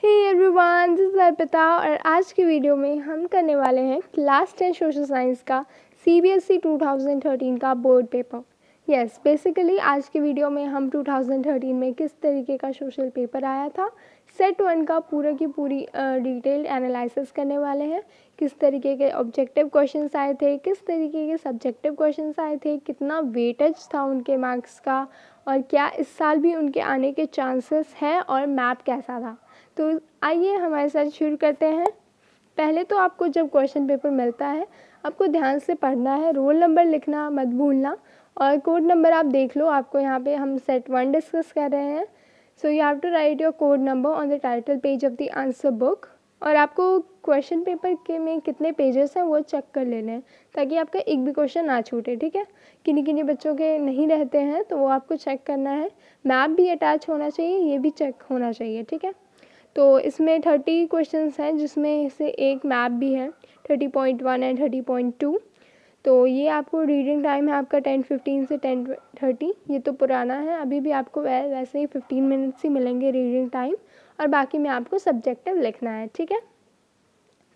Hey everyone, this is Arpita और आज की वीडियो में हम करने वाले हैं क्लास 10 सोशल साइंस का सीबीएसई 2013 का बोर्ड पेपर। यस, बेसिकली आज की वीडियो में हम 2013 में किस तरीके का सोशल पेपर आया था, सेट 1 का पूरा की पूरी डिटेल्ड एनालिसिस करने वाले हैं। किस तरीके के ऑब्जेक्टिव क्वेश्चंस आए थे, किस तरीके के सब्जेक्टिव क्वेश्चंस आए थे, कितना वेटेज था उनके मार्क्स का, और क्या इस साल भी उनके आने के चांसेस हैं, और मैप कैसा था। तो आइए हमारे साथ शुरू करते हैं। पहले तो आपको जब क्वेश्चन पेपर मिलता है आपको ध्यान से पढ़ना है, रोल नंबर लिखना मत भूलना, और कोड नंबर आप देख लो। आपको यहाँ पे हम सेट 1 डिस्कस कर रहे हैं, so you have to write your code number on the title page of the answer book. और आपको क्वेश्चन पेपर के में कितने पेजेस हैं वो चेक कर लेने हैं, ताकि आपका एक भी क्वेश्चन ना छूटे। ठीक है, किन्हीं किन्हीं बच्चों के नहीं रहते हैं तो वो आपको चेक करना है। मैप भी अटैच होना चाहिए, ये भी चेक होना चाहिए। ठीक है, तो इसमें 30 क्वेश्चंस हैं, जिसमें से एक मैप भी है 30.1 एंड 30.2। तो ये आपको रीडिंग टाइम है आपका 10:15 से 10:30। ये तो पुराना है, अभी भी आपको वैसे ही 15 मिनट्स ही मिलेंगे रीडिंग टाइम, और बाकी में आपको सब्जेक्टिव लिखना है। ठीक है,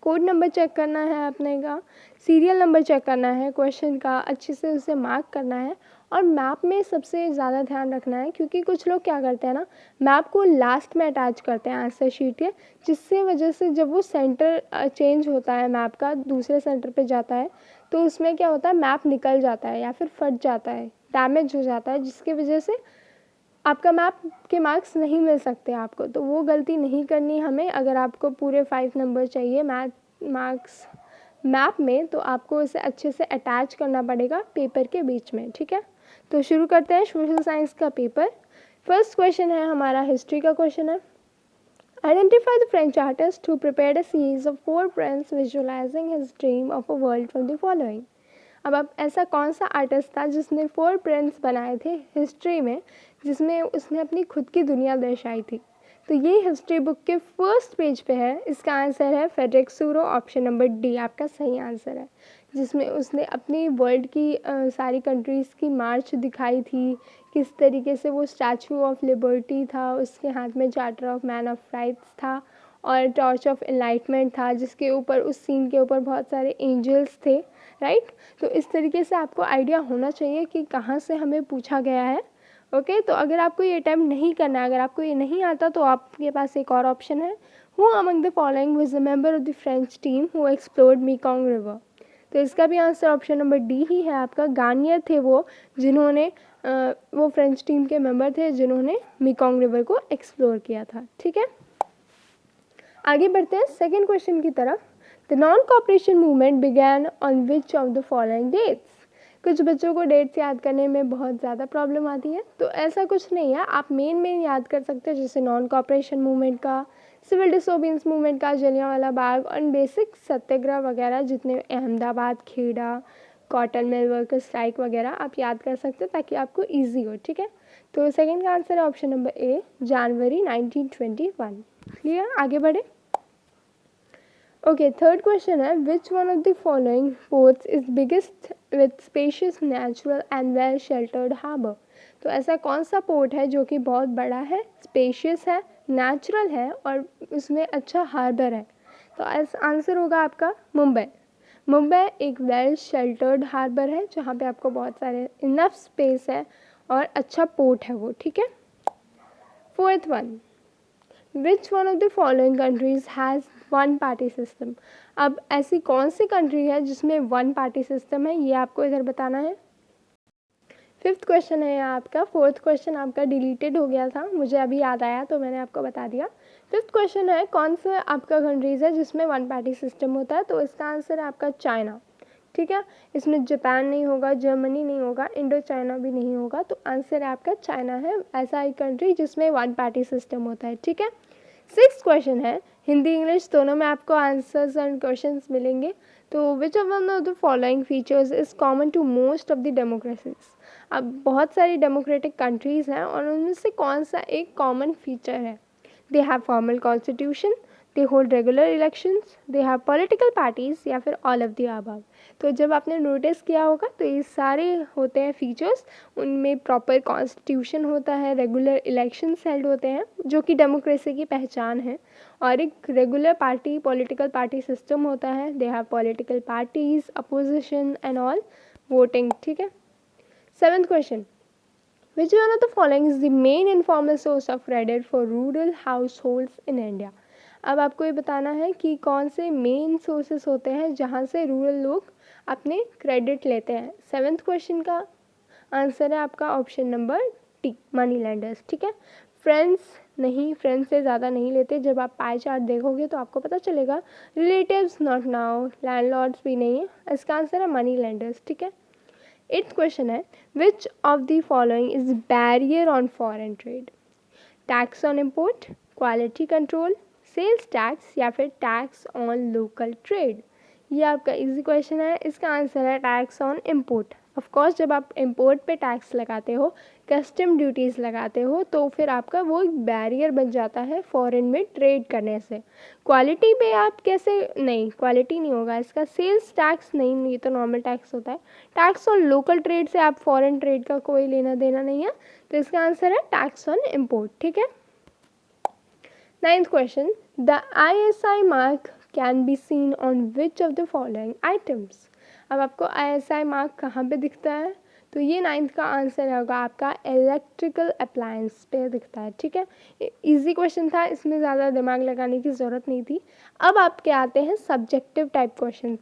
कोड नंबर चेक करना है अपने का, सीरियल नंबर चेक करना है, क्वेश्चन का अच्छे से उसे मार्क करना है। और मैप में सबसे ज़्यादा ध्यान रखना है, क्योंकि कुछ लोग क्या करते हैं ना, मैप को लास्ट में अटैच करते हैं आंसर शीट के, जिससे वजह से जब वो सेंटर चेंज होता है, मैप का दूसरे सेंटर पे जाता है, तो उसमें क्या होता है, मैप निकल जाता है या फिर फट जाता है, डैमेज हो जाता है, जिसकी वजह से आपका मैप के मार्क्स नहीं मिल सकते आपको। तो वो गलती नहीं करनी हमें। अगर आपको पूरे 5 नंबर चाहिए मार्क्स मैप में, तो आपको इसे अच्छे से अटैच करना पड़ेगा पेपर के बीच में। ठीक है, तो शुरू करते हैं सोशल साइंस का पेपर। फर्स्ट क्वेश्चन है हमारा हिस्ट्री का क्वेश्चन है। Identify the French artist who prepared a series of 4 prints visualising his dream of a world from the following. अब आप ऐसा कौन सा आर्टिस्ट था जिसने 4 prints बनाए थे हिस्ट्री में, जिसमें उसने अपनी खुद की दुनिया दर्शाई थी। तो ये हिस्ट्री बुक के फर्स्ट पेज पे है। इसका आंसर है फ्रेडरिक सूरो, ऑप्शन नंबर डी आपका सही आंसर है, जिसमें उसने अपनी वर्ल्ड की सारी कंट्रीज़ की मार्च दिखाई थी। किस तरीके से वो स्टैचू ऑफ लिबर्टी था, उसके हाथ में charter of man of rights था, और टॉर्च ऑफ एनलाइटमेंट था, जिसके ऊपर उस सीन के ऊपर बहुत सारे एंजल्स थे। राइट, तो इस तरीके से आपको आइडिया होना चाहिए कि कहाँ से हमें पूछा गया है। ओके, तो अगर आपको ये अटैम्प्ट नहीं करना है, अगर आपको ये नहीं आता, तो आपके पास एक और ऑप्शन है, who among the following was a member of the French team who explored Mekong river. तो इसका भी आंसर ऑप्शन नंबर डी ही है आपका। गार्नियर थे वो, जिन्होंने वो फ्रेंच टीम के मेंबर थे जिन्होंने मेकॉन्ग रिवर को एक्सप्लोर किया था। ठीक है, आगे बढ़ते हैं सेकेंड क्वेश्चन की तरफ। The non cooperation movement began on which of the following dates. कुछ बच्चों को डेट्स याद करने में बहुत ज़्यादा प्रॉब्लम आती है, तो ऐसा कुछ नहीं है, आप मेन याद कर सकते हैं, जैसे नॉन कॉपरेशन मूवमेंट का, सिविल डिसोबियंस मूवमेंट का, जलियांवाला बाग, और बेसिक सत्याग्रह वगैरह, जितने Ahmedabad, Kheda, cotton mill worker strike वगैरह आप याद कर सकते हैं, ताकि आपको ईजी हो। ठीक है, तो सेकेंड का आंसर है ऑप्शन नंबर ए, जनवरी 1921। क्लियर, आगे बढ़े। ओके, थर्ड क्वेश्चन है, which one of the following ports is biggest with spacious natural and well sheltered harbour. तो ऐसा कौन सा पोर्ट है जो कि बहुत बड़ा है, स्पेशियस है, नेचुरल है, और उसमें अच्छा हार्बर है। तो आंसर होगा आपका मुंबई। मुंबई एक वेल शेल्टर्ड हार्बर है, जहाँ पे आपको बहुत सारे इनफ स्पेस है और अच्छा पोर्ट है वो। ठीक है, fourth one, which one of the following countries has one party system. अब ऐसी कौन सी कंट्री है जिसमें वन पार्टी सिस्टम है, ये आपको इधर बताना है। फिफ्थ क्वेश्चन है आपका, फोर्थ क्वेश्चन आपका डिलीटेड हो गया था, मुझे अभी याद आया तो मैंने आपको बता दिया। फिफ्थ क्वेश्चन है, कौन सा आपका कंट्रीज़ है जिसमें वन पार्टी सिस्टम होता है। तो इसका आंसर है आपका चाइना। ठीक है, इसमें जापान नहीं होगा, जर्मनी नहीं होगा, इंडो चाइना भी नहीं होगा, तो आंसर है आपका चाइना है, ऐसा एक कंट्री जिसमें वन पार्टी सिस्टम होता है। ठीक है, सिक्स्थ क्वेश्चन है, हिंदी इंग्लिश दोनों में आपको आंसर्स एंड क्वेश्चंस मिलेंगे। तो which of one of the following features is common to most of the democracies. अब बहुत सारी डेमोक्रेटिक कंट्रीज़ हैं, और उनमें से कौन सा एक कॉमन फीचर है। They have formal constitution, they hold regular elections, they have political parties, या फिर ऑल ऑफ द अबव। तो जब आपने नोटिस किया होगा तो ये सारे होते हैं फीचर्स। उनमें प्रॉपर कॉन्स्टिट्यूशन होता है, रेगुलर इलेक्शंस हेल्ड होते हैं जो कि डेमोक्रेसी की पहचान है, और एक regular party political party system होता है। They have political parties, opposition and all voting. ठीक है। 7th question, which one of the following is the main informal source of credit for rural households in India? अब आपको ये बताना है कि कौन से मेन सोर्सेस होते हैं जहाँ से रूरल लोग अपने क्रेडिट लेते हैं। 7th क्वेश्चन का आंसर है आपका option number T, money lenders. ठीक है। फ्रेंड्स नहीं, फ्रेंड्स से ज़्यादा नहीं लेते। जब आप पाई चार्ट देखोगे तो आपको पता चलेगा। रिलेटिव्स नॉट नाउ, लैंडलॉर्ड्स भी नहीं है। इसका आंसर है मनी लेंडर्स। ठीक है। 8th क्वेश्चन है, which of the following is barrier on foreign trade? Tax on import, quality control, sales tax, या फिर टैक्स ऑन लोकल ट्रेड? ये आपका इजी क्वेश्चन है। इसका आंसर है tax on import. Of course जब आप इम्पोर्ट पे टैक्स लगाते हो, कस्टम ड्यूटीज़ लगाते हो, तो फिर आपका वो एक बैरियर बन जाता है फॉरेन में ट्रेड करने से। क्वालिटी पे आप कैसे, नहीं क्वालिटी नहीं होगा इसका। सेल्स टैक्स नहीं, ये तो नॉर्मल टैक्स होता है। टैक्स ऑन लोकल ट्रेड से आप फॉरेन ट्रेड का कोई लेना देना नहीं है, तो इसका आंसर है टैक्स ऑन इम्पोर्ट। ठीक है। 9th question, the ISI mark can be seen on which of the following items? अब आपको ISI मार्क कहाँ पे दिखता है? तो ये 9th का आंसर होगा आपका इलेक्ट्रिकल अप्लायंस पे दिखता है। ठीक है। इजी क्वेश्चन था, इसमें ज़्यादा दिमाग लगाने की ज़रूरत नहीं थी। अब आपके आते हैं subjective type questions.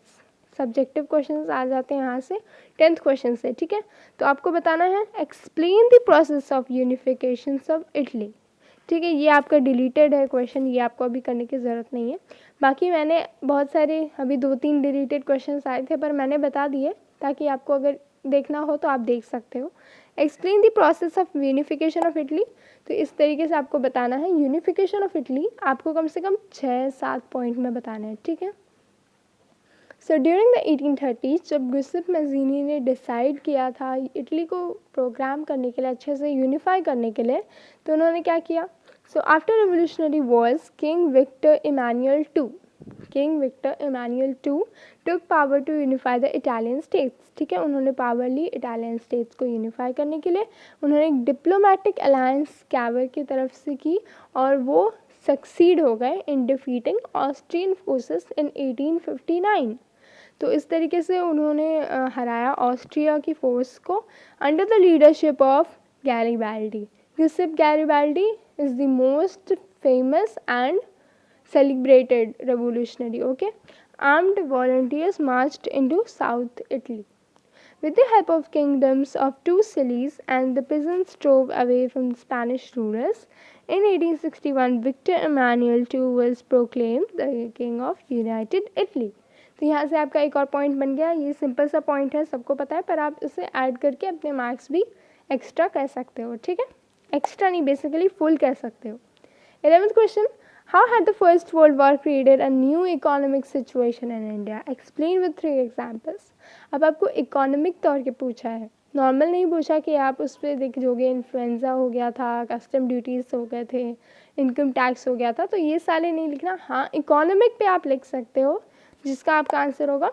Subjective questions आ जाते हैं यहाँ से 10th क्वेश्चन से। ठीक है। तो आपको बताना है, explain the process of unification of Italy. ठीक है। ये आपका डिलीटेड है क्वेश्चन, ये आपको अभी करने की ज़रूरत नहीं है। बाकी मैंने बहुत सारे अभी 2-3 डिलीटेड क्वेश्चंस आए थे, पर मैंने बता दिए ताकि आपको अगर देखना हो तो आप देख सकते हो। Explain the process of unification of Italy. तो इस तरीके से आपको बताना है यूनिफिकेशन ऑफ इटली। आपको कम से कम 6-7 पॉइंट में बताना है। ठीक है। सो ड्यूरिंग द 1830s जब गुसेप मैज़ीनी ने डिसाइड किया था इटली को प्रोग्राम करने के लिए, अच्छे से यूनिफाई करने के लिए, तो उन्होंने क्या किया? So after revolutionary wars king Victor Emmanuel two took power to unify the Italian states. ठीक है। उन्होंने पावर ली इटालियन स्टेट्स को यूनिफाई करने के लिए। उन्होंने एक डिप्लोमेटिक अलायंस कैवर की तरफ से की, और वो सक्सीड हो गए इन डिफीटिंग ऑस्ट्रियन फोर्सेस इन 1859। तो इस तरीके से उन्होंने हराया ऑस्ट्रिया की फोर्स को under the leadership of Garibaldi. Giuseppe Garibaldi is the most famous and celebrated revolutionary. Okay. Armed volunteers marched into South Italy with the help of kingdoms of two Sicilies, and the peasants drove away from the Spanish rulers. In 1861 Victor Emmanuel II was proclaimed the king of United Italy. तो यहाँ से आपका एक और point बन गया। ये simple सा पॉइंट है, सबको पता है, पर आप इसे ऐड करके अपने मार्क्स भी एक्स्ट्रा कर सकते हो। ठीक है। एक्स्ट्रा नहीं, बेसिकली फुल कर सकते हो। 11th question, how had the First World War created a new economic situation in India? Explain with 3 examples. अब आपको इकोनॉमिक तौर पे पूछा है, नॉर्मल नहीं पूछा कि आप उस पर देखोगे इन्फ्लुएंजा हो गया था, कस्टम ड्यूटीज़ हो गए थे, इनकम टैक्स हो गया था, तो ये सारे नहीं लिखना। हाँ, इकोनॉमिक पे आप लिख सकते हो, जिसका आपका आंसर होगा,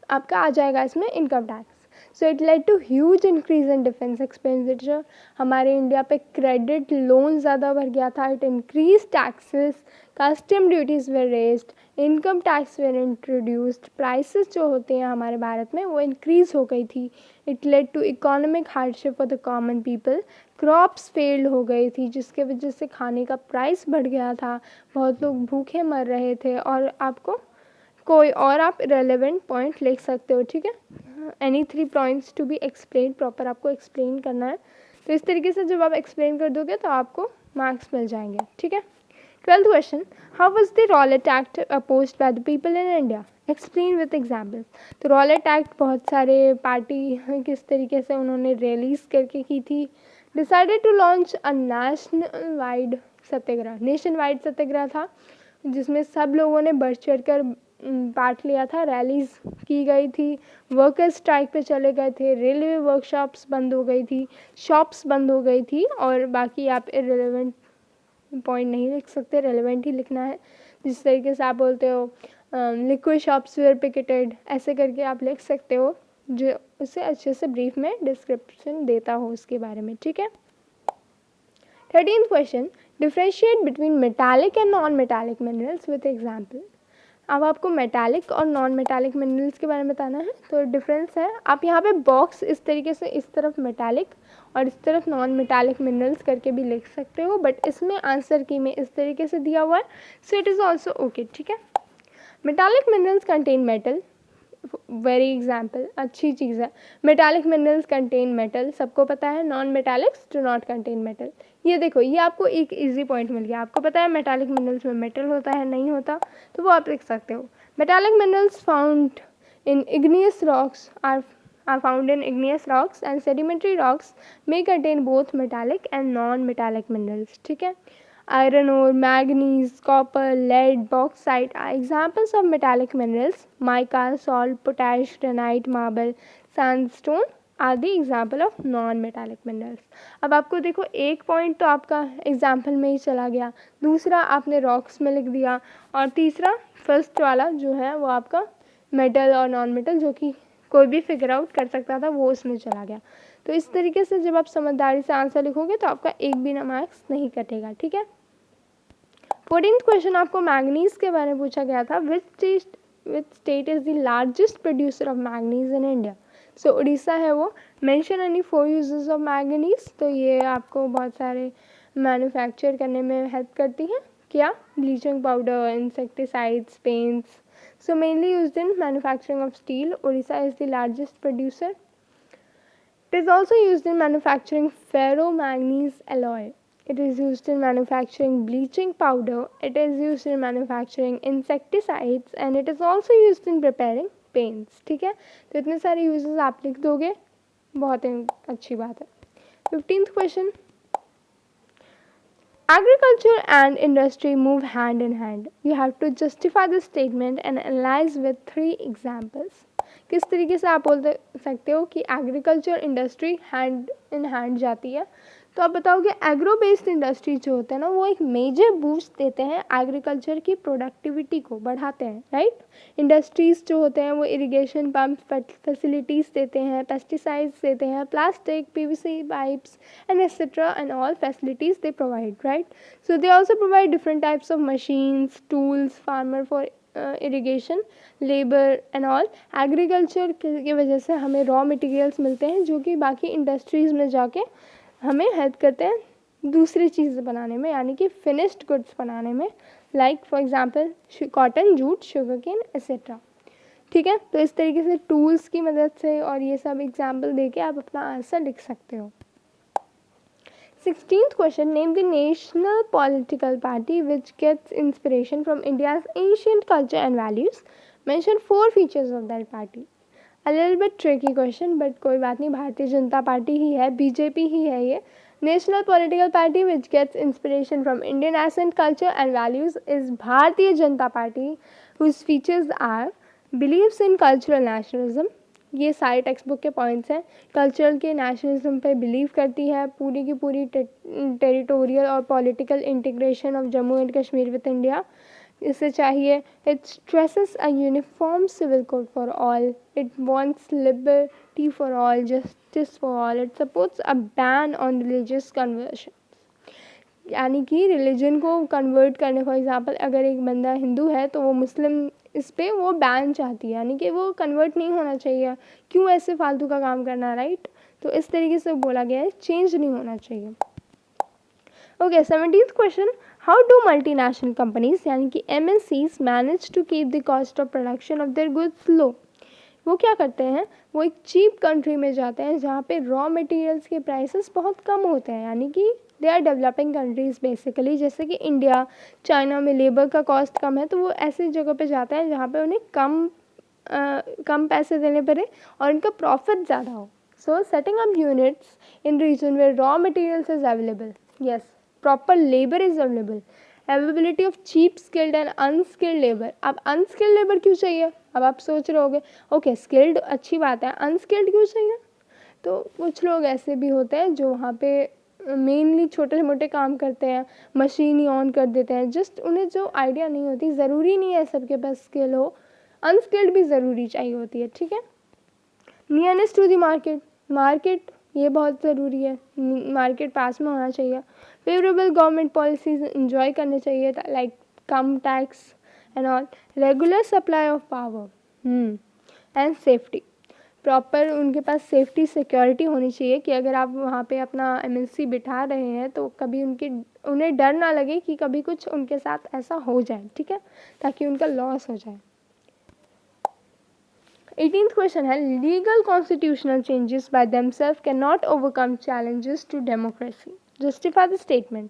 आपका आ जाएगा इसमें income tax. So it led to huge increase in defence expenditure. हमारे इंडिया पे क्रेडिट लोन ज़्यादा बढ़ गया था। It increase taxes, custom duties were raised, income tax were introduced, prices जो होते हैं हमारे भारत में वो इंक्रीज़ हो गई थी। It led to economic hardship for the common people. Crops failed हो गई थी, जिसके वजह से खाने का प्राइस बढ़ गया था, बहुत लोग भूखे मर रहे थे। और आपको कोई और आप रेलेवेंट पॉइंट लिख सकते हो। ठीक है। Any 3 points to be explain, proper आपको एक्सप्लेन करना है। तो इस तरीके से जब आप एक्सप्लेन कर दोगे तो आपको मार्क्स मिल जाएंगे। ठीक है। 12th question, how was the Rowlatt act opposed by the people in India? Explain with example. तो रॉलेट एक्ट बहुत सारे पार्टी किस तरीके से उन्होंने रैलीज करके की थी। Decided to launch a nationwide satyagraha था, जिसमें सब लोगों ने बढ़ चढ़ कर पार्ट लिया था, रैलीज की गई थी, वर्कर्स स्ट्राइक पे चले गए थे, रेलवे वर्कशॉप्स बंद हो गई थी, शॉप्स बंद हो गई थी, और बाकी आप इरेलेवेंट पॉइंट नहीं लिख सकते, रेलेवेंट ही लिखना है। जिस तरीके से आप बोलते हो लिक्विड शॉप्स वेयर पिकेटेड, ऐसे करके आप लिख सकते हो जो उसे अच्छे से ब्रीफ में डिस्क्रिप्शन देता हो उसके बारे में, ठीक है। 13th question, differentiate between metallic and non metallic minerals with example. अब आपको मेटालिक और नॉन मेटालिक मिनरल्स के बारे में बताना है। तो डिफरेंस है, आप यहाँ पे बॉक्स इस तरीके से इस तरफ मेटालिक और इस तरफ नॉन मेटालिक मिनरल्स करके भी लिख सकते हो, बट इसमें आंसर की में इस तरीके से दिया हुआ है, so it is also okay, ठीक है। Metallic minerals contain metal, very example, अच्छी चीज़ है। मेटालिक मिनरल्स कंटेन मेटल, सबको पता है। Non metallics do not contain metal. ये देखो, ये आपको एक इजी पॉइंट मिल गया। आपको पता है मेटालिक मिनरल्स में मेटल होता है, नहीं होता, तो वो आप लिख सकते हो। Metallic minerals found in igneous rocks are found in igneous rocks and sedimentary rocks may contain both metallic and non-metallic minerals, ठीक है। Iron ore, manganese, copper, lead, bauxite are examples of metallic minerals. Mica, salt, potash, granite, marble, sandstone are the example of non-metallic minerals. अब आपको देखो, एक point तो आपका example में ही चला गया, दूसरा आपने रॉक्स में लिख दिया, और तीसरा फर्स्ट वाला जो है वो आपका मेटल और नॉन मेटल, जो कि कोई भी फिगर आउट कर सकता था, वो उसमें चला गया। तो इस तरीके से जब आप समझदारी से आंसर लिखोगे तो आपका एक भी मार्क्स नहीं कटेगा, ठीक है। 14th क्वेश्चन आपको मैंगनीज के बारे में पूछा गया था। Which state is the largest producer of manganese in India. So Orissa है वो। Mention any 4 uses of manganese, तो ये आपको बहुत सारे मैन्युफैक्चर करने में हेल्प करती है। क्या? Bleaching powder, insecticides, paints. So mainly used in manufacturing of steel. Odisha is the largest producer. It is also used in manufacturing ferromanganese alloy. It is used in manufacturing bleaching powder. It is used in manufacturing insecticides and it is also used in preparing paints. ठीक है, तो इतने सारे uses आप लिख दोगे, बहुत अच्छी बात है। 15th question, agriculture and industry move hand in hand. You have to justify this statement and analyze with 3 examples. किस तरीके से आप बोल सकते हो कि agriculture industry hand in hand जाती है, तो आप बताओगे एग्रो बेस्ड इंडस्ट्री जो होते हैं ना, वो एक मेजर बूस्ट देते हैं एग्रीकल्चर की प्रोडक्टिविटी को बढ़ाते हैं, राइट। इंडस्ट्रीज जो होते हैं वो इरिगेशन पंप फैसिलिटीज़ देते हैं, पेस्टिसाइड्स देते हैं, plastic, PVC pipes and etcetera and all facilities they provide, right. So they also provide different types of machines, tools, farmer for irrigation, labour and all. Agriculture की वजह से हमें raw materials मिलते हैं जो कि बाकी इंडस्ट्रीज़ में जाके हमें हेल्प करते हैं दूसरी चीज़ बनाने में, यानी कि फिनिश्ड गुड्स बनाने में, like for example cotton, jute, sugarcane etcetera, ठीक है। तो इस तरीके से टूल्स की मदद से और ये सब एग्जांपल देके आप अपना आंसर लिख सकते हो। 16th question, name the national political party which gets inspiration from India's ancient culture and values. Mention 4 features of that party. A little bit tricky question, but कोई बात नहीं, भारतीय जनता पार्टी ही है, बीजेपी ही है ये। National political party which gets inspiration from Indian ancient culture and values is Bharatiya Janata Party, whose features are believes in cultural nationalism. ये सारे textbook के पॉइंट्स हैं। कल्चरल के नेशनलिज्म पे बिलीव करती है, पूरी की पूरी टेरिटोरियल और political integration of Jammu and Kashmir with India इसे चाहिए। It stresses a uniform civil code for all, it wants liberty for all, justice for all, it supports a ban on religious conversion, यानी कि रिलीजन को convert करने, for example अगर एक बंदा हिंदू है तो वो मुस्लिम इस पर वो बैन चाहती है, यानी कि वो कन्वर्ट नहीं होना चाहिए, क्यों ऐसे फालतू का काम करना, राइट। तो इस तरीके से बोला गया है, चेंज नहीं होना चाहिए। Okay, 17th question, how do multinational companies यानी कि MNCs manage to keep the cost of production of their goods low. वो क्या करते हैं, वो एक चीप कंट्री में जाते हैं जहाँ पे रॉ मटेरियल्स के प्राइसेस बहुत कम होते हैं, यानी कि they are developing countries basically, जैसे कि इंडिया, चाइना में लेबर का कॉस्ट कम है, तो वो ऐसी जगह पे जाते हैं जहाँ पे उन्हें कम पैसे देने पड़े और इनका प्रॉफिट ज़्यादा हो। So setting up units in region where raw materials is available, yes, proper labour is available, availability of cheap skilled and unskilled labour. अब अनस्किल्ड लेबर क्यों चाहिए, अब आप सोच रहे होगे, ओके स्किल्ड अच्छी बात है, अनस्किल्ड क्यों चाहिए। तो कुछ लोग ऐसे भी होते हैं जो वहाँ पे मेनली छोटे मोटे काम करते हैं, मशीन ही ऑन कर देते हैं, जस्ट उन्हें जो आइडिया नहीं होती, ज़रूरी नहीं है सबके पास स्किल हो, अनस्किल्ड भी ज़रूरी चाहिए होती है, ठीक है। Nearness to the market, market ये बहुत ज़रूरी है, मार्केट पास में होना चाहिए। फेवरेबल गवर्नमेंट पॉलिसीज इंजॉय करने चाहिए, like come tax and all. Regular supply of power and safety, proper उनके पास सेफ्टी सिक्योरिटी होनी चाहिए कि अगर आप वहाँ पे अपना एमएनसी बिठा रहे हैं तो कभी उन्हें डर ना लगे कि कभी कुछ उनके साथ ऐसा हो जाए, ठीक है, ताकि उनका लॉस हो जाए। 18th क्वेश्चन है, legal constitutional changes by themselves can not overcome challenges to democracy, justify the statement.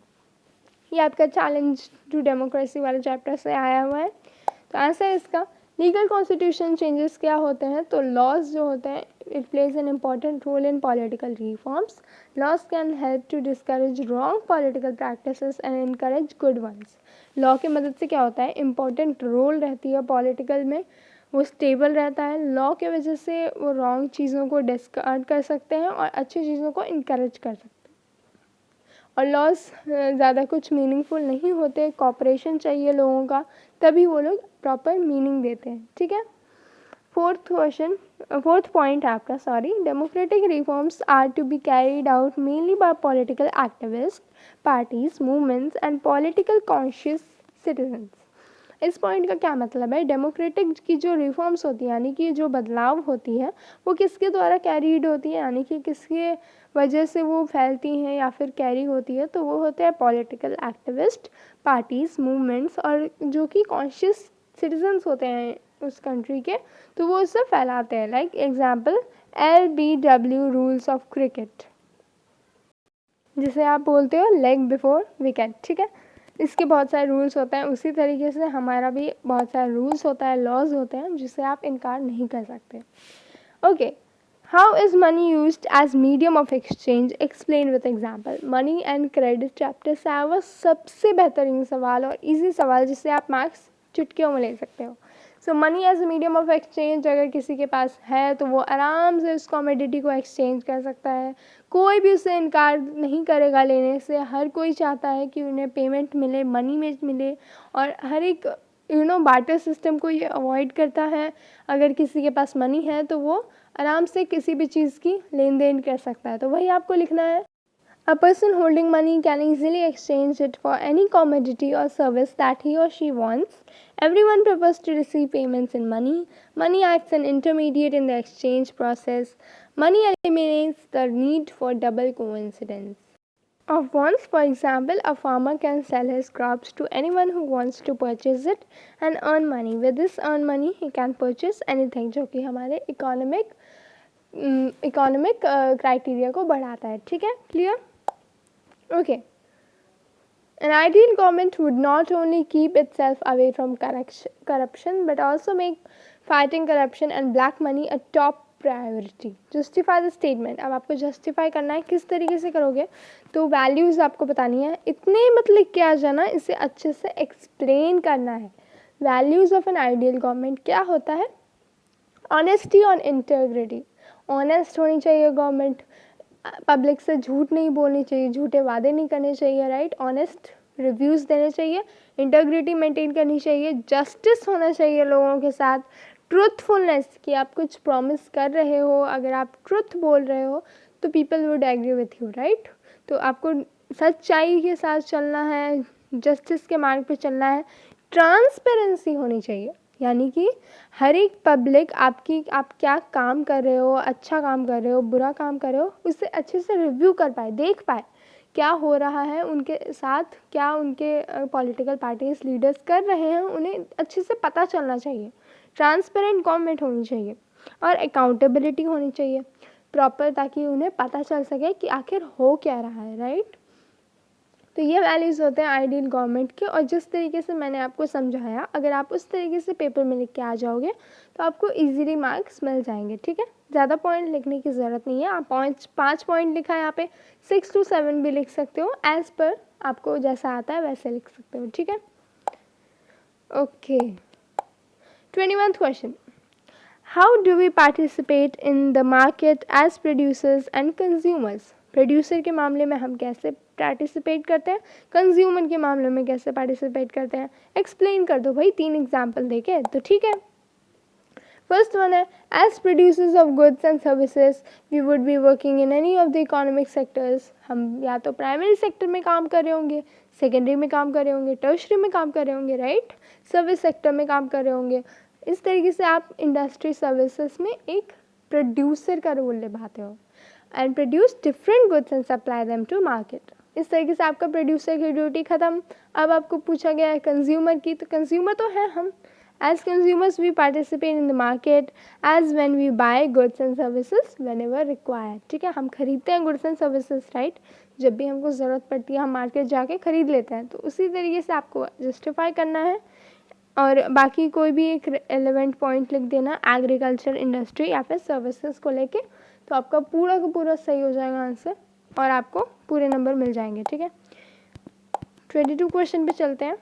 ये आपका चैलेंज टू डेमोक्रेसी वाले चैप्टर से आया हुआ है। तो आंसर इसका, लीगल कॉन्स्टिट्यूशन चेंजेस क्या होते हैं, तो लॉज जो होते हैं, it plays an important role in political reforms. Laws can help to discourage wrong political practices and encourage good ones. Law की मदद से क्या होता है, इम्पॉर्टेंट रोल रहती है पॉलिटिकल में, वो स्टेबल रहता है। लॉ के वजह से वो रॉन्ग चीज़ों को डिस्कार्ड कर सकते हैं और अच्छी चीज़ों को इनकरेज कर सकते हैं। और लॉज ज़्यादा कुछ मीनिंगफुल नहीं होते, कॉपरेशन चाहिए लोगों का, तभी वो लोग प्रॉपर मीनिंग देते हैं, ठीक है। फोर्थ पॉइंट है आपका, sorry, democratic reforms are to be carried out mainly by political activist, parties, movements and political conscious citizens. इस पॉइंट का क्या मतलब है, डेमोक्रेटिक की जो रिफॉर्म्स होती है, यानी कि जो बदलाव होती है, वो किसके द्वारा कैरीड होती है, यानी कि किसके वजह से वो फैलती हैं या फिर कैरी होती है, तो वो होते हैं पॉलिटिकल एक्टिविस्ट, पार्टीज़, मूवमेंट्स, और जो कि कॉन्शियस सिटीजन्स होते हैं उस कंट्री के, तो वो उससे फैलाते हैं। Like example, LBW rules of cricket, जिसे आप बोलते हो लेग बिफोर विकेट, ठीक है। इसके बहुत सारे रूल्स होते हैं, उसी तरीके से हमारा भी बहुत सारे रूल्स होता है, लॉज होते हैं, जिसे आप इनकार नहीं कर सकते। Okay, how is money used as medium of exchange, explain with example. Money and credit chapter से आया हुआ सबसे बेहतरीन सवाल और इजी सवाल, जिससे आप मार्क्स चुटकियों में ले सकते हो। So money as medium of exchange, अगर किसी के पास है तो वो आराम से उस कॉमोडिटी को एक्सचेंज कर सकता है, कोई भी उसे इनकार नहीं करेगा लेने से। हर कोई चाहता है कि उन्हें पेमेंट मिले, मनी में मिले, और हर एक बार्टर सिस्टम को ये अवॉइड करता है। अगर किसी के पास मनी है तो वो आराम से किसी भी चीज़ की लेन देन कर सकता है, तो वही आपको लिखना है। A person holding money can easily exchange it for any commodity or service that he or she wants. Everyone prefers to receive payments in money. Money acts as an intermediate in the exchange process. Money eliminates the need for double coincidence of wants. For example, a farmer can sell his crops to anyone who wants to purchase it and earn money. With this earn money, he can purchase anything, जो कि हमारे economic criteria को बढ़ाता है, ठीक है, clear. Okay. An ideal government would not only keep itself away from corruption but also make fighting corruption and black money a top priority. Justify the statement. अब आपको justify करना है, किस तरीके से करोगे, तो values आपको बतानी है, इतने मत लिख के आ जाना, इसे अच्छे से explain करना है। Values of an ideal government क्या होता है, honesty और integrity, honest होनी चाहिए गवर्नमेंट, पब्लिक से झूठ नहीं बोलनी चाहिए, झूठे वादे नहीं करने चाहिए, राइट, ऑनेस्ट रिव्यूज़ देने चाहिए, इंटेग्रिटी मेंटेन करनी चाहिए, जस्टिस होना चाहिए लोगों के साथ, ट्रूथफुलनेस, कि आप कुछ प्रॉमिस कर रहे हो, अगर आप ट्रुथ बोल रहे हो तो people would agree with you, right. तो आपको सच्चाई के साथ चलना है, जस्टिस के मार्ग पे चलना है। ट्रांसपेरेंसी होनी चाहिए, यानी कि हर एक पब्लिक आप क्या काम कर रहे हो, अच्छा काम कर रहे हो, बुरा काम कर रहे हो, उससे अच्छे से रिव्यू कर पाए, देख पाए क्या हो रहा है उनके साथ, क्या उनके पॉलिटिकल पार्टीज लीडर्स कर रहे हैं, उन्हें अच्छे से पता चलना चाहिए। ट्रांसपेरेंट गवर्नमेंट होनी चाहिए और अकाउंटेबिलिटी होनी चाहिए प्रॉपर, ताकि उन्हें पता चल सके कि आखिर हो क्या रहा है, राइट। तो ये वैल्यूज़ होते हैं आइडियल गवर्नमेंट के, और जिस तरीके से मैंने आपको समझाया, अगर आप उस तरीके से पेपर में लिख के आ जाओगे तो आपको इजीली मार्क्स मिल जाएंगे, ठीक है। ज़्यादा पॉइंट लिखने की ज़रूरत नहीं है, आप 5 पॉइंट लिखा है यहाँ पे, 6 to 7 भी लिख सकते हो, एज़ पर आपको जैसा आता है वैसे लिख सकते हो, ठीक है। Okay, 21st question, how do we participate in the market as producers and consumers. Producer के मामले में हम कैसे पार्टिसिपेट करते हैं, कंज्यूमर के मामले में कैसे पार्टिसिपेट करते हैं, एक्सप्लेन कर दो भाई 3 एग्जाम्पल देके, तो ठीक है। फर्स्ट वन है, as producers of goods and services we would be working in any of the economic sectors. हम या तो प्राइमरी सेक्टर में काम कर रहे होंगे, सेकेंडरी में काम कर रहे होंगे, टर्शरी में काम कर रहे होंगे, राइट, सर्विस सेक्टर में काम कर रहे होंगे। इस तरीके से आप इंडस्ट्री सर्विसेज में एक प्रोड्यूसर का रोल निभाते हो and produce different goods and supply them to market. इस तरीके से आपका प्रोड्यूसर की ड्यूटी खत्म। अब आपको पूछा गया है कंज्यूमर की, तो कंज्यूमर तो है हम। As consumers, we participate in the market as when we buy goods and services whenever required. ठीक है, हम खरीदते हैं goods and services, right? जब भी हमको ज़रूरत पड़ती है हम मार्केट जाके खरीद लेते हैं, तो उसी तरीके से आपको जस्टिफाई करना है। और बाकी कोई भी एक एलिवेंट पॉइंट लिख देना एग्रीकल्चर, इंडस्ट्री या फिर सर्विसेज को लेके, तो आपका पूरा का पूरा सही हो जाएगा आंसर और आपको पूरे नंबर मिल जाएंगे। ठीक है, 22 क्वेश्चन पे चलते हैं।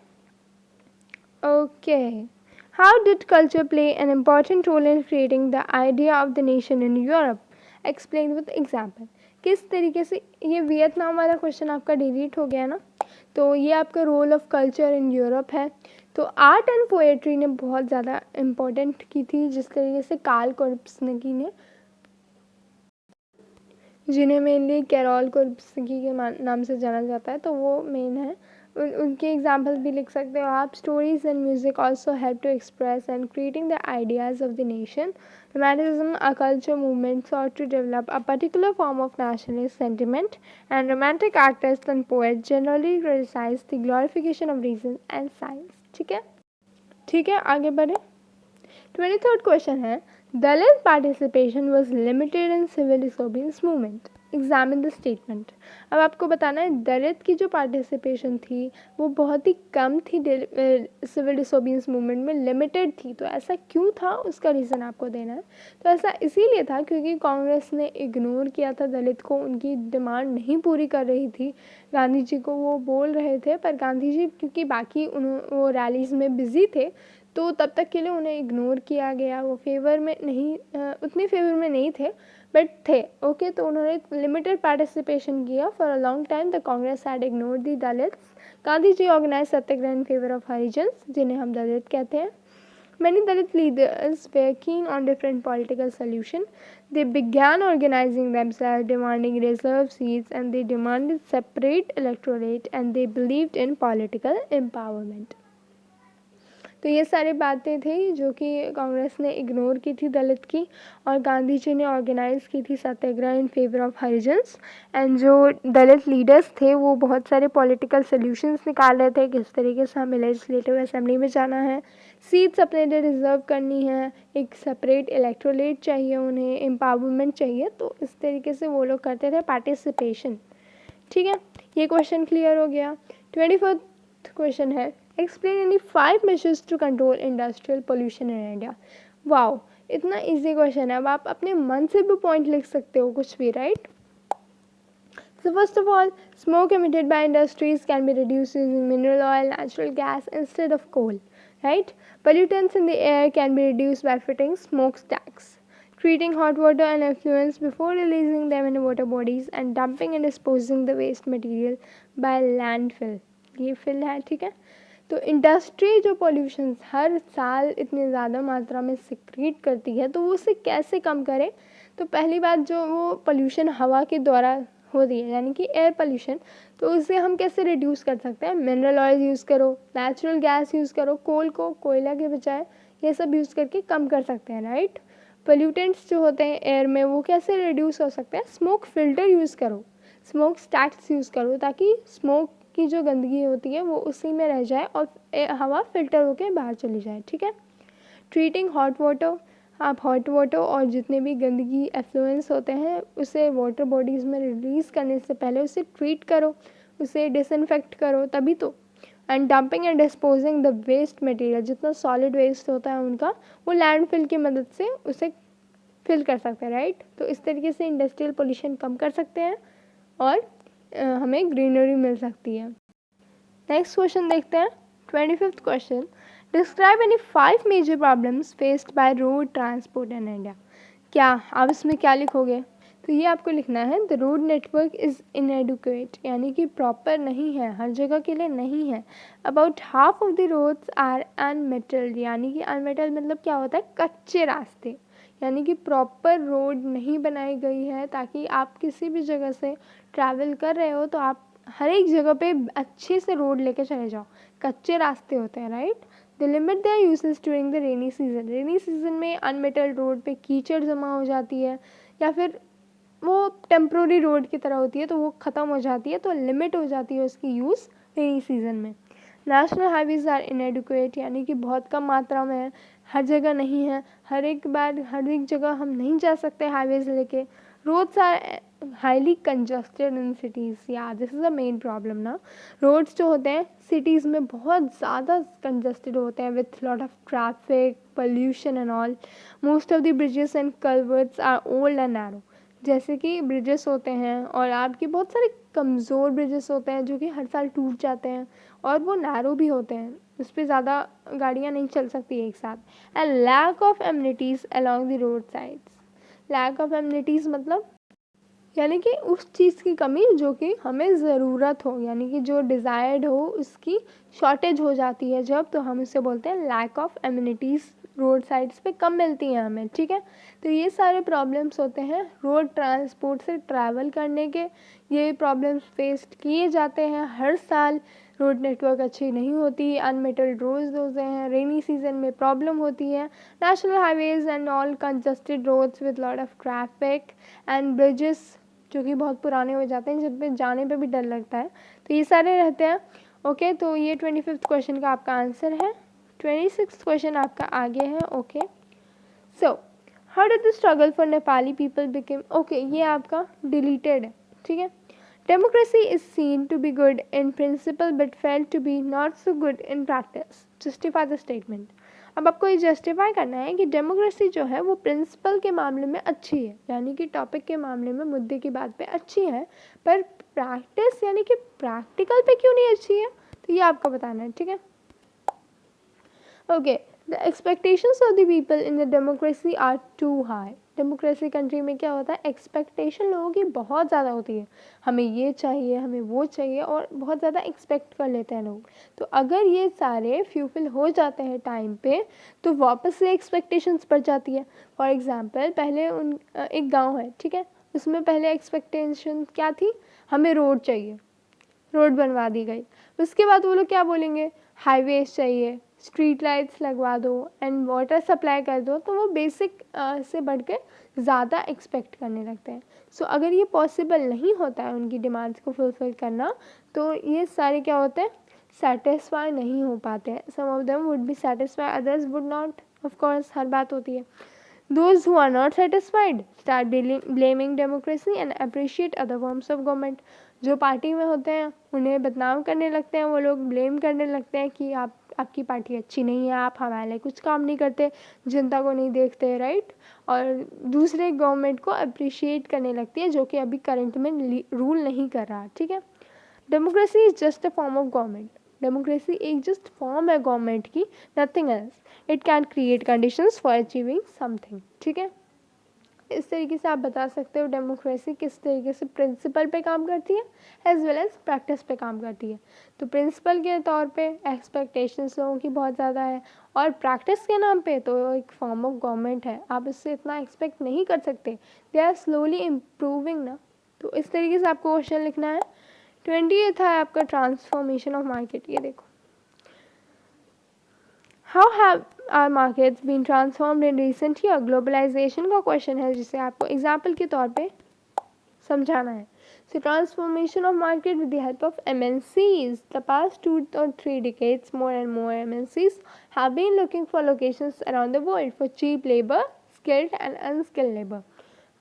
Okay, How did culture play an important role in creating the idea of the nation in Europe? Explain with example. किस तरीके से, ये वियतनाम वाला क्वेश्चन आपका डिलीट हो गया ना, तो ये आपका role of culture in Europe है। तो आर्ट एंड पोएट्री ने बहुत ज़्यादा इम्पोर्टेंट की थी, जिस तरीके से कार्ल कोर्ब्सकी ने, जिन्हें मेनली कैरोल कोर्ब्सकी के नाम से जाना जाता है, तो वो मेन है। उनके एग्जाम्पल भी लिख सकते हो आप। Stories and music also help to express and creating the ideas of the nation. Romanticism a culture movement sought to develop a particular form of nationalist sentiment, and romantic artists and poets generally criticize the glorification of reason and science. ठीक है, आगे बढ़े। 23rd question है, Dalit participation was limited in civil disobedience movement. Examine the statement. अब आपको बताना है दलित की जो पार्टिसिपेशन थी वो बहुत ही कम थी, सिविल डिसोबीडियंस मूवमेंट में लिमिटेड थी। तो ऐसा क्यों था, उसका रीज़न आपको देना है। तो ऐसा इसीलिए था क्योंकि कांग्रेस ने इग्नोर किया था दलित को, उनकी डिमांड नहीं पूरी कर रही थी। गांधी जी को वो बोल रहे थे, पर गांधी जी क्योंकि बाकी वो रैलीज़ में बिज़ी थे, तो तब तक के लिए उन्हें इग्नोर किया गया। वो फेवर में नहीं, उतने फेवर में नहीं थे, बट थे। ओके, तो उन्होंने लिमिटेड पार्टिसिपेशन किया। For a long time the Congress had ignored the Dalits. Gandhi ji organise satyagraha in favour of Harijans, जिन्हें हम दलित कहते हैं। Many Dalit leaders were keen on different political solutions. They began organizing themselves, demanding reserved seats, and they demanded separate electorate, and they believed in political empowerment. तो ये सारी बातें थी जो कि कांग्रेस ने इग्नोर की थी दलित की, और गांधी जी ने ऑर्गेनाइज की थी satyagraha in favour of Harijans. And जो दलित लीडर्स थे वो बहुत सारे पॉलिटिकल सॉल्यूशंस निकाल रहे थे, किस तरीके से हमें लेजिस्लेटिव असेंबली में जाना है, सीट्स अपने लिए रिजर्व करनी है, एक सेपरेट इलेक्टोरेट चाहिए उन्हें, एम्पावरमेंट चाहिए। तो इस तरीके से वो लोग करते थे पार्टिसिपेशन। ठीक है, ये क्वेश्चन क्लियर हो गया। 24th क्वेश्चन है, explain any 5 measures to control industrial pollution in India. Wow, इतना इजी क्वेश्चन है। अब आप अपने मन से भी पॉइंट लिख सकते हो कुछ भी, right. So first of all, smoke emitted by industries can be reduced using mineral oil, natural gas instead of coal, right? Pollutants in the air can be reduced by fitting smokestacks, treating hot water and effluents before releasing them in water bodies, and dumping and disposing the waste material by landfill. ये fill है, ठीक है। तो industry जो pollution हर साल इतनी ज़्यादा मात्रा में सिक्रीट करती है, तो वो उसे कैसे कम करें। तो पहली बात, जो वो पॉल्यूशन हवा के द्वारा होती है, यानी कि एयर पॉल्यूशन, तो उसे हम कैसे रिड्यूस कर सकते हैं। मिनरल ऑयल यूज़ करो, नेचुरल गैस यूज़ करो, कोल को कोयला के बजाय ये सब यूज़ करके कम कर सकते हैं, राइट। पोल्यूटेंट्स जो होते हैं एयर में वो कैसे रिड्यूस हो सकते हैं। स्मोक फिल्टर यूज़ करो, स्मोक स्टैक्स यूज़ करो, ताकि स्मोक की जो गंदगी होती है वो उसी में रह जाए और हवा फिल्टर होकर बाहर चली जाए, ठीक है। ट्रीटिंग हॉट वाटर, आप हॉट वाटर और जितने भी गंदगी एफ्लुएंस होते हैं उसे वाटर बॉडीज़ में रिलीज़ करने से पहले उसे ट्रीट करो, उसे डिसइंफेक्ट करो, तभी तो। And dumping and disposing the waste material, जितना सॉलिड वेस्ट होता है उनका, वो लैंडफिल की मदद से उसे फिल कर सकते हैं, राइट। तो इस तरीके से इंडस्ट्रियल पोल्यूशन कम कर सकते हैं और हमें ग्रीनरी मिल सकती है। नेक्स्ट क्वेश्चन देखते हैं, 25th question, describe any 5 major problems faced by road transport in India. क्या आप इसमें क्या लिखोगे। तो ये आपको लिखना है the road network is inadequate, यानी कि प्रॉपर नहीं है, हर जगह के लिए नहीं है। About half of the roads are unmetalled, यानी कि अनमेटल्ड मतलब क्या होता है, कच्चे रास्ते, यानी कि प्रॉपर रोड नहीं बनाई गई है ताकि आप किसी भी जगह से ट्रैवल कर रहे हो तो आप हर एक जगह पे अच्छे से रोड लेके चले जाओ। कच्चे रास्ते होते हैं, right. They limit there uses during the rainy season, rainy season में अनमेटल्ड रोड पे कीचड़ जमा हो जाती है या फिर वो टेम्प्रोरी रोड की तरह होती है तो वो ख़त्म हो जाती है, तो लिमिट हो जाती है उसकी यूज़ रेनी सीजन में। नेशनल हाईवेज़ आर इनएडुकेट, यानी कि बहुत कम मात्रा में है, हर जगह नहीं है, हर एक बार हर एक जगह हम नहीं जा सकते हाईवेज़ लेके। Roads are highly congested in cities, या this is the main problem ना। रोड्स जो होते हैं सिटीज़ में बहुत ज़्यादा कंजस्टेड होते हैं with lot of traffic, pollution and all. Most of the bridges and culverts are old and narrow, जैसे कि ब्रिजेस होते हैं और आपके बहुत सारे कमज़ोर ब्रिजेस होते हैं जो कि हर साल टूट जाते हैं और वो नैरो भी होते हैं, उस पर ज़्यादा गाड़ियाँ नहीं चल सकती एक साथ। And lack of amenities along the road sides, lack of amenities मतलब यानी कि उस चीज़ की कमी जो कि हमें ज़रूरत हो, यानी कि जो डिज़ायर्ड हो उसकी शॉर्टेज हो जाती है जब, तो हम उससे बोलते हैं lack of amenities, road sides पे कम मिलती हैं हमें, ठीक है। तो ये सारे प्रॉब्लम्स होते हैं रोड ट्रांसपोर्ट से ट्रैवल करने के, ये प्रॉब्लम्स फेस किए जाते हैं हर साल। रोड नेटवर्क अच्छी नहीं होती, अनमेटल्ड रोड्स होते हैं, रेनी सीजन में प्रॉब्लम होती है, national highways and all congested roads with lot of traffic and bridges जो कि बहुत पुराने हो जाते हैं जिन पे जाने पे भी डर लगता है, तो ये सारे रहते हैं। ओके, तो ये 25th क्वेश्चन का आपका आंसर है। 26th क्वेश्चन आपका आगे है। Okay, so how did the struggle for Nepali people became, okay ये आपका डिलीटेड है, ठीक है। Democracy is seen to be good in principle but fail to be not so good in practice, justify the statement. अब आपको ये justify करना है कि डेमोक्रेसी जो है वो प्रिंसिपल के मामले में अच्छी है, यानी कि टॉपिक के मामले में, मुद्दे की बात पे अच्छी है, पर प्रैक्टिस यानी कि प्रैक्टिकल पे क्यों नहीं अच्छी है, तो ये आपको बताना है, ठीक है। Okay, the expectations of the people in the democracy are too high. Democracy country में क्या होता है, एक्सपेक्टेशन लोगों की बहुत ज़्यादा होती है, हमें ये चाहिए, हमें वो चाहिए, और बहुत ज़्यादा एक्सपेक्ट कर लेते हैं लोग। तो अगर ये सारे फ्यूफिल हो जाते हैं टाइम पे तो वापस से एक्सपेक्टेशंस बढ़ जाती है। फॉर एग्जांपल पहले एक गांव है, ठीक है, उसमें पहले एक्सपेक्टेशन क्या थी, हमें रोड चाहिए, रोड बनवा दी गई। उसके बाद वो लोग क्या बोलेंगे, हाईवेज चाहिए, स्ट्रीट लाइट्स लगवा दो एंड वाटर सप्लाई कर दो, तो वो बेसिक से बढ़ के ज़्यादा एक्सपेक्ट करने लगते हैं। सो अगर ये पॉसिबल नहीं होता है उनकी डिमांड्स को फुलफ़िल करना, तो ये सारे क्या होते हैं, सेटिस्फाई नहीं हो पाते हैं। Some of them would be satisfy, others would not, of course हर बात होती है। Those who are not satisfied start blaming democracy and appreciate other forms of government. जो पार्टी में होते हैं उन्हें बदनाम करने लगते हैं, वो लोग ब्लेम करने लगते हैं कि आपकी पार्टी अच्छी नहीं है, आप हमारे लिए कुछ काम नहीं करते, जनता को नहीं देखते, राइट। और दूसरे गवर्नमेंट को अप्रिशिएट करने लगती है जो कि अभी करंट में रूल नहीं कर रहा, ठीक है। Democracy is just a form of government, democracy एक जस्ट फॉर्म है गवर्नमेंट की, nothing else. It can create conditions for achieving something, ठीक है। इस तरीके से आप बता सकते हो डेमोक्रेसी किस तरीके से प्रिंसिपल पे काम करती है एज वेल एज प्रैक्टिस पे काम करती है। तो प्रिंसिपल के तौर पे एक्सपेक्टेशंस लोगों की बहुत ज़्यादा है, और प्रैक्टिस के नाम पे तो एक फॉर्म ऑफ गवर्नमेंट है, आप इससे इतना एक्सपेक्ट नहीं कर सकते, दे आर स्लोली इम्प्रूविंग ना। तो इस तरीके से आपको क्वेश्चन लिखना है। 20 था आपका ट्रांसफॉर्मेशन ऑफ मार्केट, ये देखो, how have our markets been transformed in recent year, globalisation का क्वेश्चन है जिसे आपको एग्जाम्पल के तौर पे समझाना है। So transformation of market with the help of MNCs. The past 2 or 3 decades, more and more MNCs have been looking for locations around the world for cheap labor, skilled and unskilled labor.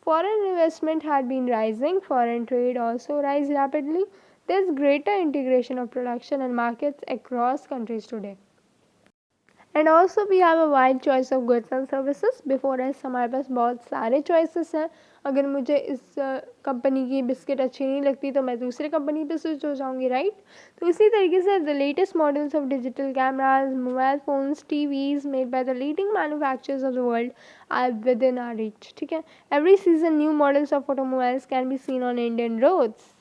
Foreign investment had been rising, foreign trade also rise rapidly. There's greater integration of production and markets across countries today. And also we have a wide choice of goods and services before us. हमारे पास बहुत सारे choices हैं। अगर मुझे इस company की biscuit अच्छी नहीं लगती तो मैं दूसरी कंपनी पे स्विच हो जाऊंगी, राइट। तो इसी तरीके से the latest models of digital cameras, mobile phones, TVs made by the leading manufacturers of the world are within our reach, ठीक है। Every season new models of automobiles can be seen on Indian roads.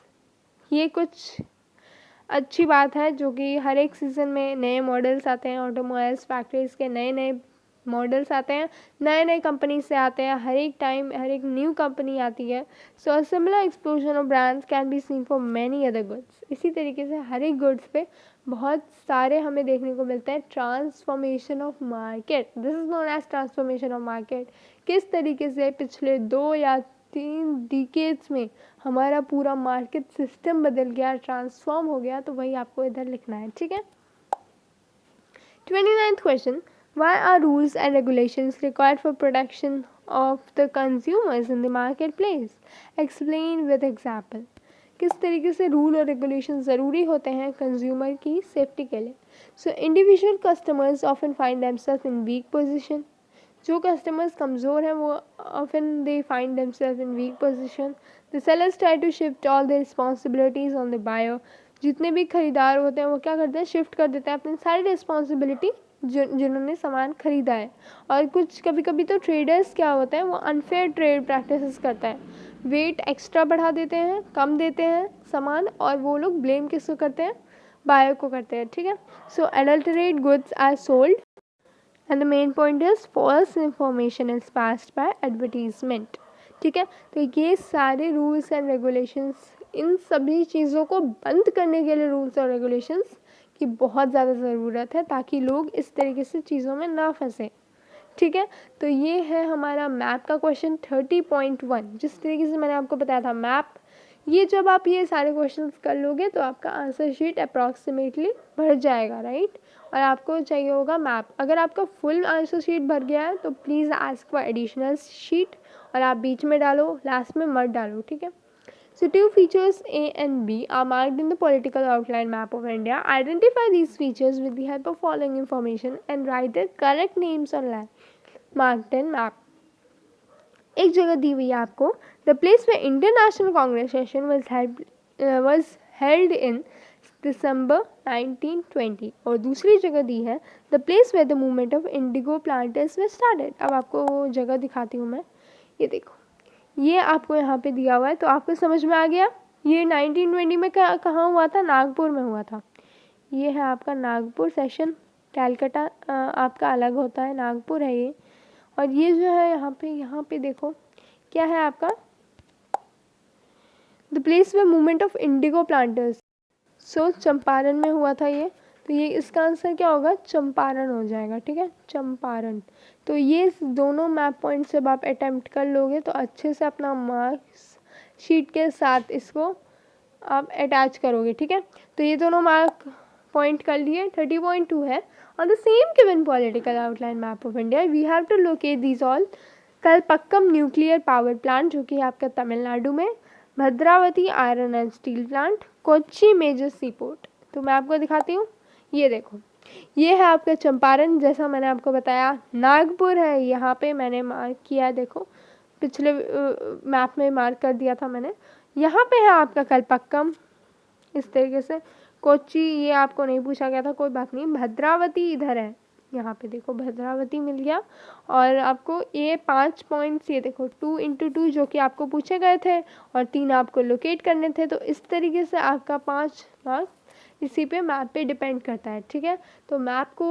ये कुछ अच्छी बात है जो कि हर एक सीज़न में नए मॉडल्स आते हैं, ऑटोमोबाइल्स फैक्ट्रीज़ के नए नए मॉडल्स आते हैं, नए नए कंपनी से आते हैं, हर एक टाइम हर एक न्यू कंपनी आती है। So a similar explosion of brands can be seen for many other goods. इसी तरीके से हर एक गुड्स पे बहुत सारे हमें देखने को मिलते हैं transformation of market. This is known as transformation of market. किस तरीके से पिछले 2 या 3 डिकेड्स में हमारा पूरा मार्केट सिस्टम बदल गया, ट्रांसफॉर्म हो गया, तो वही आपको इधर लिखना है, ठीक है। 29th question, why are rules and regulations required for protection of the consumers in the marketplace? Explain with example. किस तरीके से रूल और रेगुलेशन ज़रूरी होते हैं कंज्यूमर की सेफ्टी के लिए। So individual customers often find themselves in weak position. जो कस्टमर्स कमज़ोर हैं वो often they find themselves in weak position. The sellers try to shift all the responsibilities on the buyer. जितने भी खरीदार होते हैं वो क्या करते हैं, शिफ्ट कर देते हैं अपनी सारी रिस्पॉन्सिबिलिटी जिन्होंने सामान खरीदा है। और कुछ कभी कभी तो ट्रेडर्स क्या होते हैं, वो अनफेयर ट्रेड प्रैक्टिसेस करता है, वेट एक्स्ट्रा बढ़ा देते हैं, कम देते हैं सामान, और वो लोग ब्लेम किसको करते हैं, बायर को करते हैं, ठीक है। So adulterate goods are sold and the main point is false information is passed by advertisement, ठीक है। तो ये सारे रूल्स एंड रेगुलेशंस, इन सभी चीज़ों को बंद करने के लिए रूल्स और रेगुलेशंस की बहुत ज़्यादा ज़रूरत है, ताकि लोग इस तरीके से चीज़ों में ना फंसे, ठीक है। तो ये है हमारा मैप का क्वेश्चन 30.1। जिस तरीके से मैंने आपको बताया था मैप, ये जब आप ये सारे क्वेश्चंस कर लोगे तो आपका आंसर शीट अप्रॉक्सीमेटली भर जाएगा, राइट। और आपको चाहिए होगा मैप। अगर आपका फुल आंसर शीट भर गया है तो please ask for additional sheet, और आप बीच में डालो, लास्ट में मत डालो, ठीक है। So two features A and B are marked in the political outline map of India. Identify these features with the help of following information and write their correct names on land marked in map. एक जगह दी हुई है आपको, the place where Indian National Congress session was held in December 1920, और दूसरी जगह दी है the place where the movement of indigo planters was started. अब आपको वो जगह दिखाती हूँ मैं, ये देखो, ये आपको यहाँ पे दिया हुआ है, तो आपको समझ में आ गया। ये 1920 में कहाँ हुआ था, नागपुर में हुआ था। ये है आपका नागपुर सेशन, कैलकाटा आपका अलग होता है, नागपुर है ये। और ये जो है यहाँ पे देखो क्या है आपका, the place way movement of indigo planters. So Champaran में हुआ था ये, तो ये इसका आंसर क्या होगा, चंपारण हो जाएगा, ठीक है, चंपारण। तो ये दोनों मैप पॉइंट जब आप अटेम्प्ट कर लोगे तो अच्छे से अपना मार्क्स शीट के साथ इसको आप अटैच करोगे, ठीक है। तो ये दोनों मार्क पॉइंट कर लिए। 30.2 है, on the same given political outline map of India we have to locate these all. Kalpakkam nuclear power plant जो कि आपका तमिलनाडु में, Bhadravati iron and steel plant, Kochi major sea port. तो मैं आपको दिखाती हूँ, ये देखो, ये है आपका चंपारण, जैसा मैंने आपको बताया। नागपुर है, यहाँ पे मैंने मार्क किया, देखो पिछले मैप में मार्क कर दिया था मैंने। यहाँ पे है आपका कलपक्कम, इस तरीके से। कोच्चि ये आपको नहीं पूछा गया था, कोई बात नहीं। भद्रावती इधर है, यहाँ पे देखो भद्रावती मिल गया। और आपको ये 5 पॉइंट्स, ये देखो 2 × 2 जो कि आपको पूछे गए थे, और 3 आपको लोकेट करने थे। तो इस तरीके से आपका 5 मार्क्स इसी पे मैप पे डिपेंड करता है, ठीक है। तो मैप को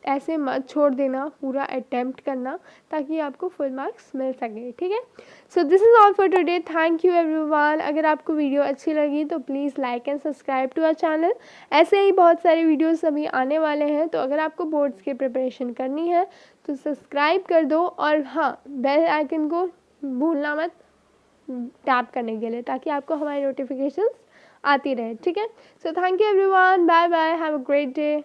ऐसे मत छोड़ देना, पूरा अटेम्प्ट करना, ताकि आपको फुल मार्क्स मिल सके, ठीक है। So this is all for today, thank you everyone. अगर आपको वीडियो अच्छी लगी तो please like and subscribe to our channel. ऐसे ही बहुत सारे वीडियोस अभी आने वाले हैं, तो अगर आपको बोर्ड्स की प्रिपरेशन करनी है तो सब्सक्राइब कर दो, और हाँ, बेल आइकन को भूलना मत टैप करने के लिए, ताकि आपको हमारी नोटिफिकेशंस आती रहे, ठीक है। So thank you everyone, bye bye, have a great day.